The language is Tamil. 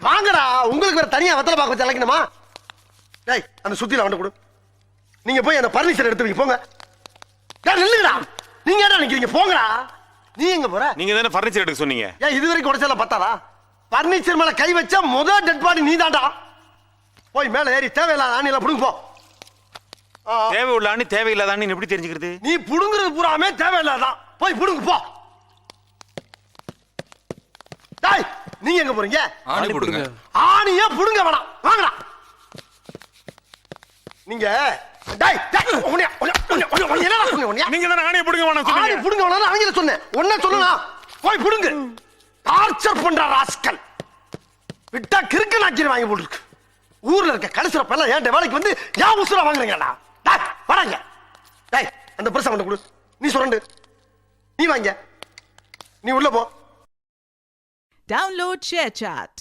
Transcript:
வாங்கடா, உங்களுக்கு வேற தனியா வெத்தலை பாக்க வச்சு அழைக்கணுமா? டேய், அந்த சுத்தியில வந்து கொடு. நீங்க போய் அந்த பர்னிச்சர் எடுத்து வைங்க போங்க. டேய் நில்லுங்கடா. நீங்க என்ன நிக்கிறீங்க? போங்கடா. நீ எங்க போற? நீங்க தானே ஃபர்னிச்சர் எடுக்க சொன்னீங்க. ஏன் இது வரைக்கும் உடைச்சல பத்தாதா? பர்னிச்சர் மேல கை வச்சா முதல் டெட் பாடி நீதான்டா. போய் மேல ஏறி தேவையில்லாத ஆணில புடுங்க போ. தேவை உள்ள ஆணி தேவையில்லாத ஆணி எப்படி தெரிஞ்சுக்கிறது? நீ புடுங்குறது பூராமே தேவையில்லாதான். போய் புடுங்க போ. டேய், நீங்க எங்க போறீங்க? ஆணி புடுங்க. ஆணியே புடுங்க வேணாம். வாங்கடா. நீங்க டேய் டேய் என்னடா சொன்னீங்க? நீங்க தானே ஆணியை புடுங்க வேணாம் ஆணி சொன்னீங்க. புடுங்க வேணாம் ஆங்கில சொன்னேன். ஒண்ணே சொல்லலாம். போய் புடுங்க. டார்ச்சர் பண்ற ராஸ்கல். விட்டா கிறுக்கு நாக்கிர வாங்கி போட்டுருக்கு. ஊர்ல இருக்க கடைசில பல்ல ஏன்ட வேலைக்கு வந்து ஏன் உசுர வாங்குறீங்கடா? டேய் வராங்க. டேய் அந்த பிரசம் கொண்டு கொடு. நீ சுரண்டு. நீ வாங்க. நீ உள்ள போ. Download ShareChat.